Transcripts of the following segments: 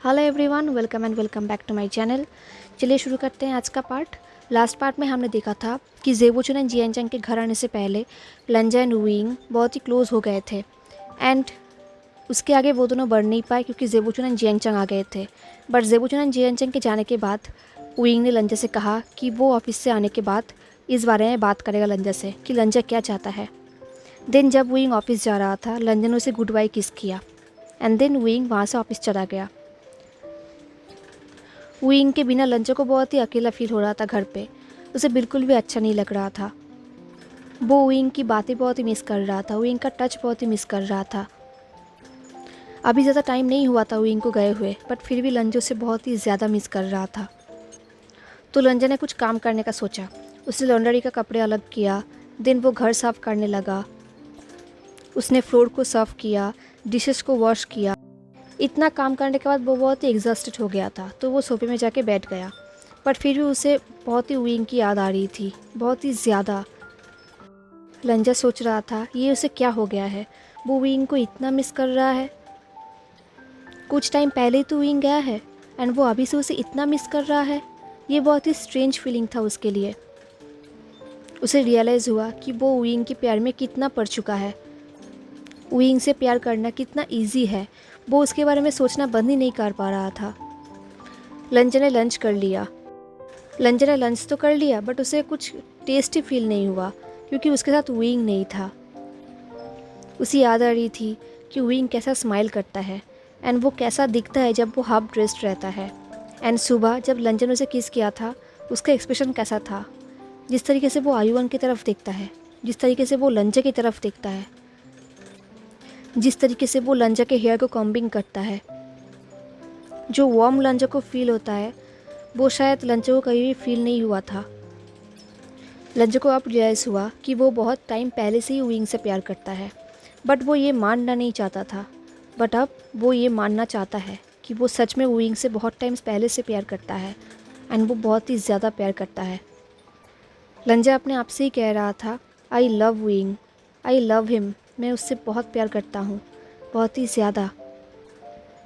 Hello everyone, welcome and welcome back to my channel. चलिए शुरू करते हैं आज का पार्ट। लास्ट पार्ट में हमने देखा था कि ज़ेबुचुन एंड जियानचैंग के घर आने से पहले लंजा एंड वुयिंग बहुत ही क्लोज हो गए थे एंड उसके आगे वो दोनों बढ़ नहीं पाए क्योंकि ज़ेबुचुन एंड जियानचैंग आ गए थे। बट ज़ेबुचुन एंड जियानचैंग के जाने के बाद वुयिंग ने लंजा से कहा कि वो ऑफिस से आने के बाद इस बारे में बात करेगा लंजा से कि लंजा क्या चाहता है। देन जब वुयिंग ऑफिस जा रहा था, लंजा ने उसे गुड बाय किस किया एंड देन वुयिंग वहाँ से ऑफिस चला गया। वुयिंग के बिना लंजा को बहुत ही अकेला फील हो रहा था घर पे। उसे बिल्कुल भी अच्छा नहीं लग रहा था। वो वुयिंग की बातें बहुत ही मिस कर रहा था, वुयिंग का टच बहुत ही मिस कर रहा था। अभी ज़्यादा टाइम नहीं हुआ था वुयिंग को गए हुए, बट फिर भी लंजा उसे बहुत ही ज़्यादा मिस कर रहा था। तो लंजा ने कुछ काम करने का सोचा। उसने लॉन्ड्री का कपड़े अलग किया, देन वो घर साफ़ करने लगा। उसने फ्लोर को साफ़ किया, डिशेस को वॉश किया। इतना काम करने के बाद वो बहुत ही एग्जॉस्टेड हो गया था, तो वो सोफे में जाके बैठ गया। बट फिर भी उसे बहुत ही वुयिंग की याद आ रही थी, बहुत ही ज़्यादा। लंजा सोच रहा था ये उसे क्या हो गया है, वो वुयिंग को इतना मिस कर रहा है। कुछ टाइम पहले ही तो वुयिंग गया है एंड वो अभी से उसे इतना मिस कर रहा है। ये बहुत ही स्ट्रेंज फीलिंग था उसके लिए। उसे रियलाइज़ हुआ कि वो वुयिंग के प्यार में कितना पड़ चुका है। वुयिंग से प्यार करना कितना ईजी है, वो उसके बारे में सोचना बंद ही नहीं कर पा रहा था। लंजा ने लंच कर लिया। लंजा ने लंच तो कर लिया बट उसे कुछ टेस्टी फील नहीं हुआ क्योंकि उसके साथ वुयिंग नहीं था। उसे याद आ रही थी कि वुयिंग कैसा स्माइल करता है एंड वो कैसा दिखता है जब वो हाफ ड्रेस्ड रहता है। एंड सुबह जब लंजा ने उसे किस किया था, उसका एक्सप्रेशन कैसा था, जिस तरीके से वो आयुवन की तरफ देखता है, जिस तरीके से वो लंजा की तरफ देखता है, जिस तरीके से वो लंजा के हेयर को कॉम्बिंग करता है, जो वार्म लंजा को फील होता है वो शायद लंजा को कभी भी फील नहीं हुआ था। लंजा को अब रियलाइज़ हुआ कि वो बहुत टाइम पहले से ही वुयिंग से प्यार करता है, बट वो ये मानना नहीं चाहता था। बट अब वो ये मानना चाहता है कि वो सच में वुयिंग से बहुत टाइम पहले से प्यार करता है एंड वो बहुत ही ज़्यादा प्यार करता है। लंजा अपने आप से ही कह रहा था, I love wooing, I love him. मैं उससे बहुत प्यार करता हूँ, बहुत ही ज़्यादा।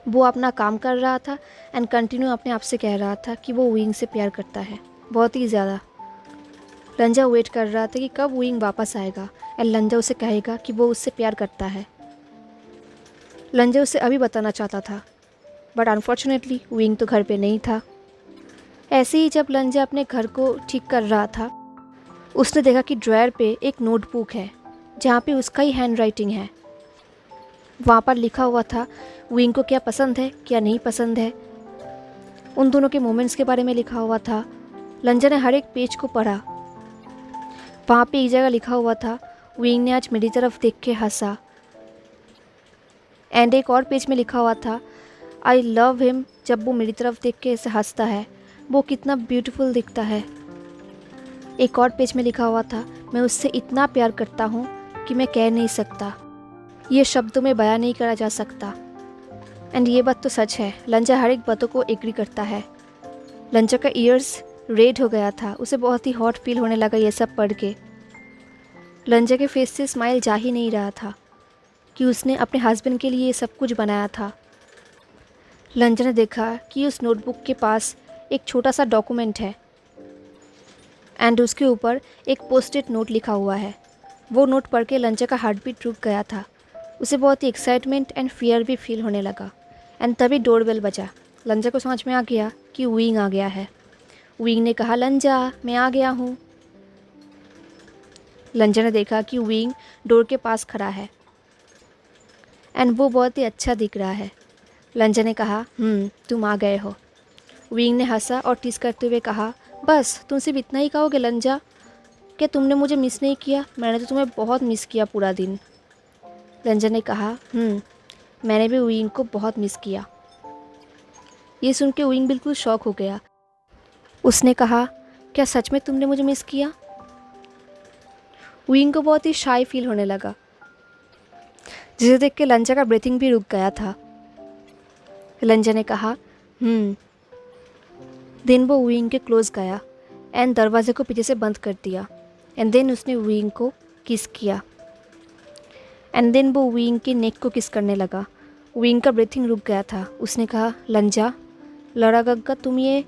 वो अपना काम कर रहा था एंड कंटिन्यू अपने आप से कह रहा था कि वो वुयिंग से प्यार करता है, बहुत ही ज़्यादा। लंजा वेट कर रहा था कि कब वुयिंग वापस आएगा एंड लंजा उसे कहेगा कि वो उससे प्यार करता है। लंजा उसे अभी बताना चाहता था बट अनफॉर्चुनेटली वुयिंग तो घर पे नहीं था। ऐसे ही जब लंजा अपने घर को ठीक कर रहा था, उसने देखा कि ड्रॉयर पे एक नोटबुक है जहाँ पे उसका ही हैंड राइटिंग है। वहाँ पर लिखा हुआ था वुयिंग को क्या पसंद है, क्या नहीं पसंद है। उन दोनों के मोमेंट्स के बारे में लिखा हुआ था। लंजा ने हर एक पेज को पढ़ा। वहाँ पे एक जगह लिखा हुआ था वुयिंग ने आज मेरी तरफ देख के हंसा। एंड एक और पेज में लिखा हुआ था आई लव हिम, जब वो मेरी तरफ देख के ऐसे हंसता है वो कितना ब्यूटीफुल दिखता है। एक और पेज में लिखा हुआ था मैं उससे इतना प्यार करता हूँ कि मैं कह नहीं सकता, ये शब्दों में बयां नहीं करा जा सकता। एंड ये बात तो सच है, लंजा हर एक बातों को एग्री करता है। लंजा का ईयर्स रेड हो गया था, उसे बहुत ही हॉट फील होने लगा ये सब पढ़ के। लंजा के फेस से स्माइल जा ही नहीं रहा था कि उसने अपने हस्बैंड के लिए ये सब कुछ बनाया था। लंजा ने देखा कि उस नोटबुक के पास एक छोटा सा डॉक्यूमेंट है एंड उसके ऊपर एक पोस्ट-इट नोट लिखा हुआ है। वो नोट पढ़ के लंजा का हार्ट बीट रुक गया था। उसे बहुत ही एक्साइटमेंट एंड फियर भी फील होने लगा। एंड तभी डोरबेल बजा। लंजा को समझ में आ गया कि वुयिंग आ गया है। वुयिंग ने कहा, लंजा मैं आ गया हूँ। लंजा ने देखा कि वुयिंग डोर के पास खड़ा है एंड वो बहुत ही अच्छा दिख रहा है। लंजा ने कहा, तुम आ गए हो। वुयिंग ने हंसा और टीस करते हुए कहा, बस तुम सिर्फ इतना ही कहोगे लंजा? क्या तुमने मुझे मिस नहीं किया? मैंने तो तुम्हें बहुत मिस किया पूरा दिन। लंजा ने कहा, मैंने भी वुयिंग को बहुत मिस किया। ये सुन के वुयिंग बिल्कुल शॉक हो गया। उसने कहा, क्या सच में तुमने मुझे मिस किया? वुयिंग को बहुत ही शाय फील होने लगा, जिसे देख के लंजा का ब्रीथिंग भी रुक गया था। लंजा ने कहा, देन वो वुयिंग के क्लोज गया एंड दरवाजे को पीछे से बंद कर दिया एंड देन उसने वुयिंग को किस किया। एंड देन वो विंग के नेक को किस करने लगा। विंग का ब्रीथिंग रुक गया था। उसने कहा, लंजा। लड़ा गग्गा, तुम ये।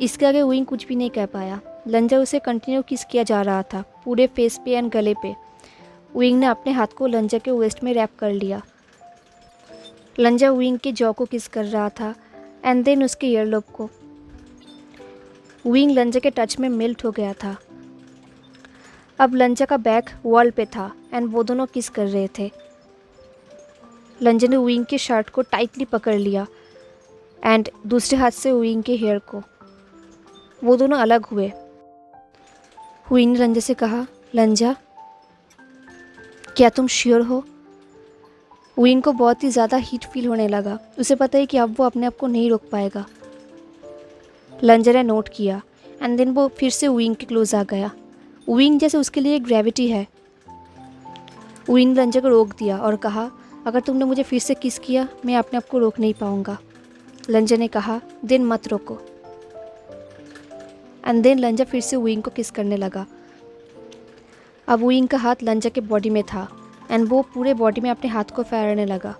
इसके आगे विंग कुछ भी नहीं कह पाया। लंजा उसे कंटिन्यू किस किया जा रहा था, पूरे फेस पे एंड गले पे। विंग ने अपने हाथ को लंजा के वेस्ट में रैप कर लिया। लंजा विंग के जॉ को किस कर रहा था एंड देन उसके ईयरलोब को। विंग लंजा के टच में मेल्ट हो गया था। अब लंजा का बैक वॉल पे था एंड वो दोनों किस कर रहे थे। लंजा ने विंग के शर्ट को टाइटली पकड़ लिया एंड दूसरे हाथ से विंग के हेयर को। वो दोनों अलग हुए। विंग ने लंजा से कहा, लंजा, क्या तुम श्योर हो? विंग को बहुत ही ज़्यादा हीट फील होने लगा। उसे पता है कि अब वो अपने आप को नहीं रोक पाएगा। लंजा ने नोट किया एंड देन वो फिर से विंग के क्लोज आ गया। विंग जैसे उसके लिए ग्रेविटी है। विंग लंजा को रोक दिया और कहा, अगर तुमने मुझे फिर से किस किया मैं अपने आप को रोक नहीं पाऊंगा। लंजा ने कहा, देन मत रोको। एंड देन लंजा फिर से विंग को किस करने लगा। अब विंग का हाथ लंजा के बॉडी में था एंड वो पूरे बॉडी में अपने हाथ को फेरने लगा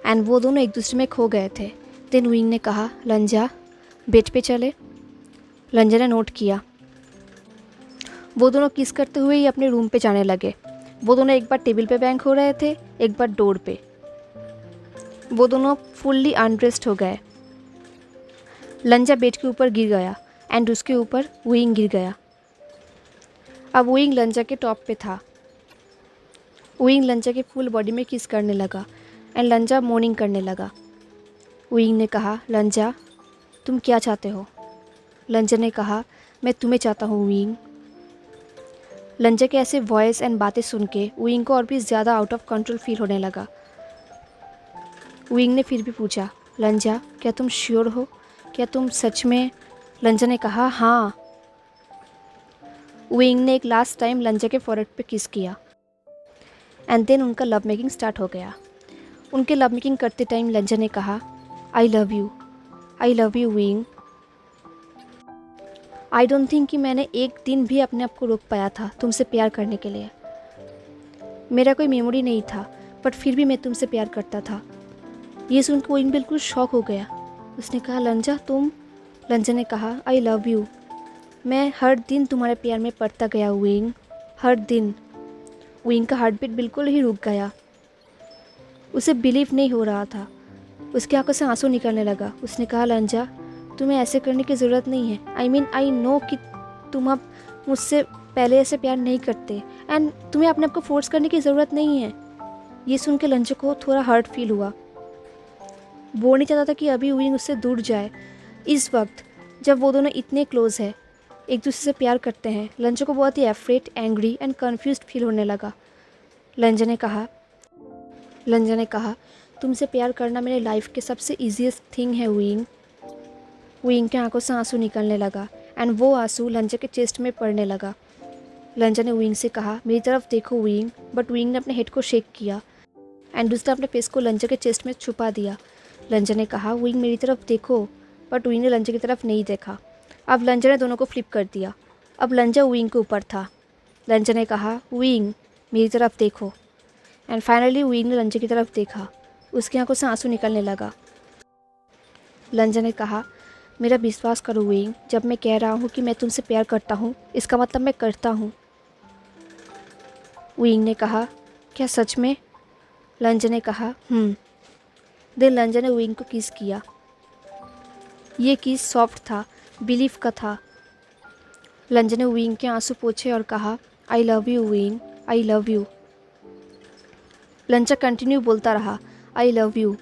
एंड वो दोनों एक दूसरे में खो गए थे। देन विंग ने कहा, लंजा, बेड पे चले। लंजा ने नोट किया। वो दोनों किस करते हुए ही अपने रूम पे जाने लगे। वो दोनों एक बार टेबल पे बैंक हो रहे थे, एक बार डोर पे। वो दोनों फुल्ली अनड्रेस्ड हो गए। लंजा बेड के ऊपर गिर गया एंड उसके ऊपर विंग गिर गया। अब विंग लंजा के टॉप पे था। विंग लंजा के फुल बॉडी में किस करने लगा एंड लंजा मोर्निंग करने लगा। विंग ने कहा, लंजा, तुम क्या चाहते हो? लंजा ने कहा, मैं तुम्हें चाहता हूँ विंग। लंजा के ऐसे वॉइस एंड बातें सुन के विंग को और भी ज़्यादा आउट ऑफ कंट्रोल फील होने लगा। विंग ने फिर भी पूछा, लंजा, क्या तुम श्योर हो? क्या तुम सच में? लंजा ने कहा, हाँ। विंग ने एक लास्ट टाइम लंजा के फॉरहेड पे किस किया एंड देन उनका लव मेकिंग स्टार्ट हो गया। उनके लव मेकिंग करते टाइम लंजा ने कहा, आई love you wing. I don't think कि मैंने एक दिन भी अपने आप को रोक पाया था तुमसे प्यार करने के लिए। मेरा कोई मेमोरी नहीं था बट फिर भी मैं तुमसे प्यार करता था। ये सुनकर विंग बिल्कुल शॉक हो गया। उसने कहा, लंजा, तुम? लंजा ने कहा, आई लव यू। मैं हर दिन तुम्हारे प्यार में पड़ता गया विंग, हर दिन। विंग का हार्ट बीट बिल्कुल ही रुक गया। उसे बिलीव नहीं हो रहा था। उसकी आंखों से आंसू निकलने लगा। उसने कहा, लंजा, तुम्हें ऐसे करने की ज़रूरत नहीं है। आई नो कि तुम अब मुझसे पहले ऐसे प्यार नहीं करते एंड तुम्हें अपने आप को फोर्स करने की ज़रूरत नहीं है। ये सुन के लंजा को थोड़ा हर्ट फील हुआ। वो नहीं चाहता था कि अभी विंग उससे दूर जाए। इस वक्त जब वो दोनों इतने क्लोज है, एक दूसरे से प्यार करते हैं, लंजा को बहुत ही afraid, angry and confused feel होने लगा। लंजा ने कहा, तुमसे प्यार करना मेरे लाइफ के सबसे ईजीएस्ट थिंग है विंग। विंग के आंखों से आंसू निकलने लगा एंड वो आंसू लंजा के चेस्ट में पड़ने लगा। लंजा ने विंग से कहा, मेरी तरफ देखो विंग। बट विंग ने अपने हेड को शेक किया एंड उसने अपने फेस को लंजा के चेस्ट में छुपा दिया। लंजा ने कहा, विंग, मेरी तरफ देखो। बट विंग ने लंजा की तरफ नहीं देखा। अब लंजा ने दोनों को फ्लिप कर दिया। अब लंजा विंग के ऊपर था। लंजा ने कहा, विंग, मेरी तरफ देखो। एंड फाइनली विंग ने लंजा की तरफ देखा। उसकी आंखों से आंसू निकलने लगा। लंजा ने कहा, मेरा विश्वास करो विंग, जब मैं कह रहा हूँ कि मैं तुमसे प्यार करता हूँ, इसका मतलब मैं करता हूँ। विंग ने कहा, क्या सच में? लंजा ने कहा, देन लंजा ने विंग को किस किया। ये किस सॉफ्ट था, बिलीफ का था। लंजा ने विंग के आंसू पोंछे और कहा, आई love you wing, I love you. लंजा continue बोलता रहा, आई लव यू।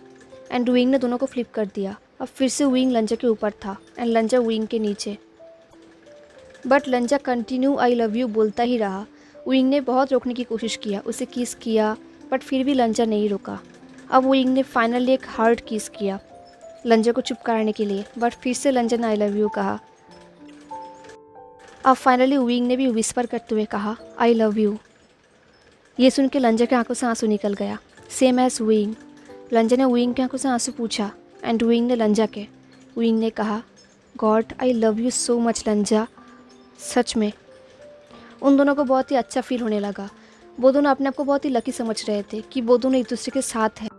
एंड विंग ने दोनों को फ्लिप कर दिया। अब फिर से विंग लंजा के ऊपर था एंड लंजा विंग के नीचे। But लंजा continue I love you बोलता ही रहा। विंग ने बहुत रोकने की कोशिश किया, उसे किस किया, बट फिर भी लंजा नहीं रुका। अब विंग ने फाइनली एक हार्ड किस किया लंजा को चुप कराने के लिए, बट फिर से लंजा ने आई लव यू कहा। अब फाइनली विंग ने भी विस्पर करते हुए कहा, आई लव यू। ये सुन के लंजा के आंखों से आंसू निकल गया, सेम एज विंग। लंजा ने विंग के आंखों से आंसू पूछा एंड विंग ने लंजा के। विंग ने कहा, God, I love you so much Lanza, सच में। उन दोनों को बहुत ही अच्छा फील होने लगा। वो दोनों अपने आप को बहुत ही लकी समझ रहे थे कि वो दोनों एक दूसरे के साथ हैं,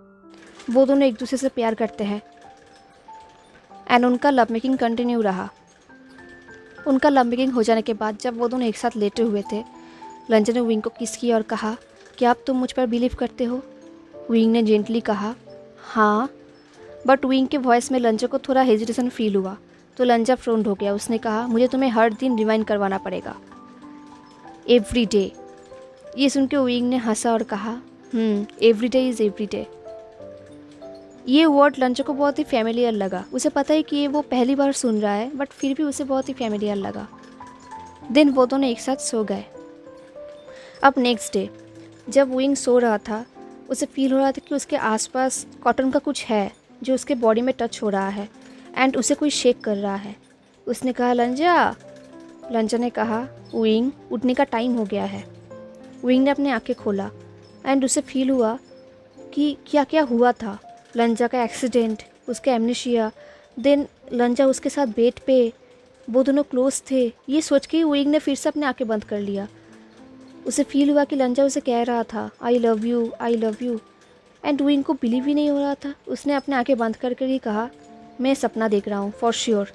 वो दोनों एक दूसरे से प्यार करते हैं। एंड उनका लव मेकिंग कंटिन्यू रहा। उनका लव मेकिंग हो जाने के बाद जब वो दोनों एक साथ लेटे हुए थे, लंजा ने विंग को किस किया और कहा, क्या अब तुम मुझ पर बिलीव करते हो? विंग ने जेंटली कहा, हाँ। बट विंग के वॉइस में लंजा को थोड़ा हेजिटेशन फील हुआ, तो लंजा फ्रोन्ड हो गया। उसने कहा, मुझे तुम्हें हर दिन रिमाइंड करवाना पड़ेगा, एवरी डे। ये सुन के विंग ने हंसा और कहा, every day is every day. ये वर्ड लंजा को बहुत ही फैमिलियर लगा। उसे पता है कि ये वो पहली बार सुन रहा है, बट फिर भी उसे बहुत ही फैमिलियर लगा। दिन वो दोनों एक साथ सो गए। अब नेक्स्ट डे जब विंग सो रहा था, उसे फील हो रहा था कि उसके आसपास कॉटन का कुछ है जो उसके बॉडी में टच हो रहा है एंड उसे कोई शेक कर रहा है। उसने कहा, लंजा ने कहा, विंग उठने का टाइम हो गया है। विंग ने अपनी आंखें खोला एंड उसे फील हुआ कि क्या क्या हुआ था। लंजा का एक्सीडेंट, उसका एमनेशिया, देन लंजा उसके साथ बेड पे, वो दोनों क्लोज थे। ये सोच के विंग ने फिर से अपनी आंखें बंद कर लिया। उसे फील हुआ कि लंजा उसे कह रहा था, I love you, I love you. And wing को बिलीव ही नहीं हो रहा था। उसने अपने आंखें बंद कर ही कहा, मैं सपना देख रहा हूँ फॉर श्योर।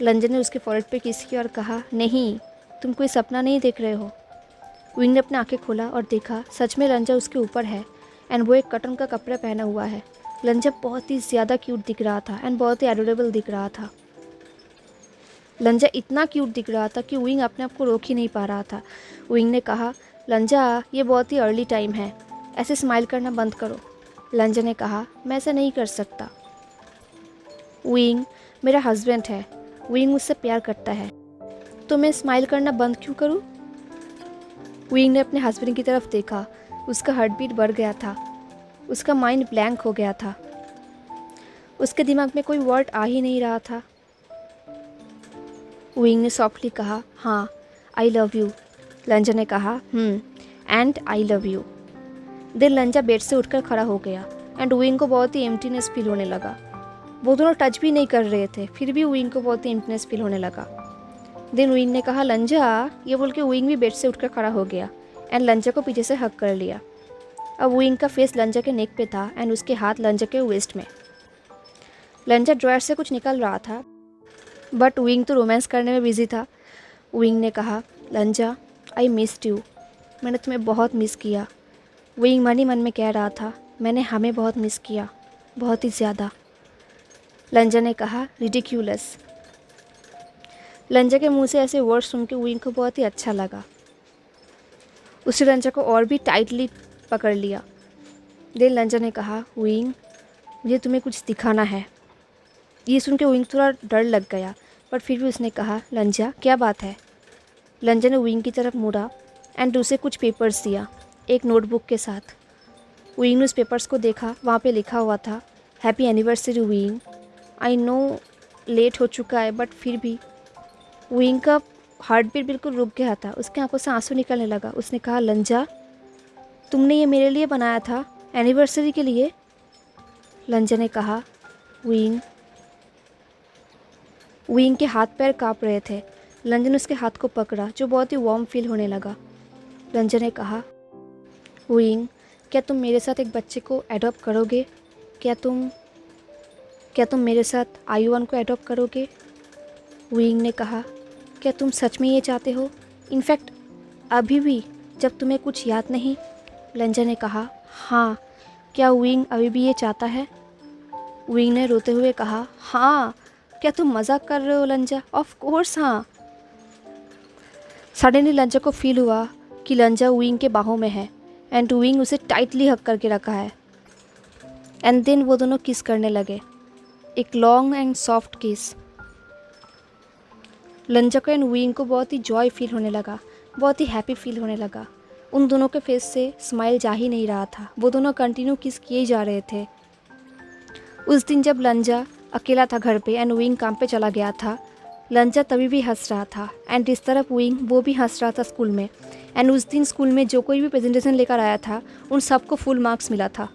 लंजा ने उसके फॉरहेड पे किस किया और कहा, नहीं, तुम कोई सपना नहीं देख रहे हो। विंग ने अपनी आंखें खोला और देखा, सच में लंजा उसके ऊपर है एंड वो एक कॉटन का कपड़ा पहना हुआ है। लंजा बहुत ही ज़्यादा क्यूट दिख रहा था एंड बहुत ही एडोरेबल दिख रहा था। लंजा इतना क्यूट दिख रहा था कि विंग अपने आप को रोक ही नहीं पा रहा था। विंग ने कहा, लंजा, ये बहुत ही अर्ली टाइम है, ऐसे स्माइल करना बंद करो। लंजा ने कहा, मैं ऐसा नहीं कर सकता। विंग मेरा हस्बैंड है, विंग मुझसे प्यार करता है, तो मैं स्माइल करना बंद क्यों करूं? विंग ने अपने हस्बैंड की तरफ देखा। उसका हार्ट बीट बढ़ गया था। उसका माइंड ब्लैंक हो गया था। उसके दिमाग में कोई वर्ड आ ही नहीं रहा था। विंग ने सॉफ्टली कहा, हाँ, आई लव यू। लंजा ने कहा, and I love you. Then Lanja bed से उठकर खड़ा हो गया एंड विंग को बहुत ही एम्प्टीनेस फील होने लगा। वो दोनों टच भी नहीं कर रहे थे, फिर भी विंग को बहुत ही एम्प्टीनेस फील होने लगा। देन विंग ने कहा, लंजा, ये बोल के विंग भी बेड से उठकर खड़ा हो गया एंड लंजा को पीछे से हग कर लिया। अब विंग का फेस लंजा के नेक पे था एंड उसके हाथ लंजा के वेस्ट में। लंजा ड्रॉयर से कुछ निकल रहा था, बट विंग तो रोमांस करने में बिजी था। विंग ने कहा, लंजा, आई मिस्ड यू, मैंने तुम्हें बहुत मिस किया। विंग मन ही मन में कह रहा था, मैंने हमें बहुत मिस किया, बहुत ही ज़्यादा। लंजा ने कहा, रिडिक्यूलस। लंजा के मुंह से ऐसे वर्ड सुन के विंग को बहुत ही अच्छा लगा। उसने लंजा को और भी टाइटली पकड़ लिया। देन लंजा ने कहा, विंग, मुझे तुम्हें कुछ दिखाना है। ये सुन के विंग थोड़ा डर लग गया, पर फिर भी उसने कहा, लंजा, क्या बात है? लंजा ने विंग की तरफ मुड़ा एंड उसे कुछ पेपर्स दिया, एक नोटबुक के साथ। विंग ने उस पेपर्स को देखा। वहाँ पे लिखा हुआ था, happy anniversary Wing. I know late हो चुका है, बट फिर भी विंग का हार्ट बीट बिल्कुल रुक गया था। उसके आंखों से आंसू निकलने लगा। उसने कहा, लंजा, तुमने ये मेरे लिए बनाया था, एनिवर्सरी के लिए? लंजा ने कहा, विंग। विंग के हाथ पैर काँप रहे थे। लंजा ने उसके हाथ को पकड़ा, जो बहुत ही वार्म फील होने लगा। लंजा ने कहा, विंग, क्या तुम मेरे साथ एक बच्चे को एडॉप्ट करोगे? क्या तुम मेरे साथ आयुवन को एडॉप्ट करोगे? विंग ने कहा, क्या तुम सच में ये चाहते हो? इनफैक्ट अभी भी, जब तुम्हें कुछ याद नहीं? लंजा ने कहा, हाँ। क्या विंग अभी भी ये चाहता है? विंग ने रोते हुए कहा, हाँ। क्या तुम मजाक कर रहे हो लंजा? ऑफ कोर्स हाँ। सडनली लंजा को फील हुआ कि लंजा विंग के बाहों में है एंड विंग उसे टाइटली हक करके रखा है। एंड देन वो दोनों किस करने लगे, एक लॉन्ग एंड सॉफ्ट किस। लंजा को एंड विंग को बहुत ही जॉय फील होने लगा, बहुत ही हैप्पी फील होने लगा। उन दोनों के फेस से स्माइल जा ही नहीं रहा था। वो दोनों कंटिन्यू किस किए जा रहे थे। उस दिन जब लंजा अकेला था घर पे एंड विंग काम पे चला गया था, लंजा तभी भी हंस रहा था एंड इस तरफ विंग वो भी हंस रहा था स्कूल में। एंड उस दिन स्कूल में जो कोई भी प्रेजेंटेशन लेकर आया था, उन सबको फुल मार्क्स मिला था।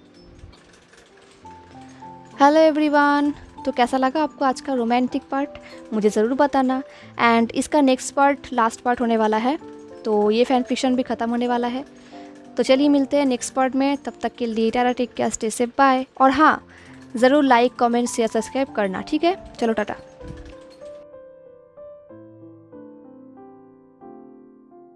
हेलो एवरीवन, तो कैसा लगा आपको आज का रोमांटिक पार्ट? मुझे ज़रूर बताना। एंड इसका नेक्स्ट पार्ट लास्ट पार्ट होने वाला है, तो ये फैन फिक्शन भी ख़त्म होने वाला है। तो चलिए मिलते हैं नेक्स्ट पार्ट में, तब तक के लिए tata, take care, stay safe, bye. और हाँ, ज़रूर लाइक, कमेंट, शेयर, सब्सक्राइब करना, ठीक है? चलो टाटा।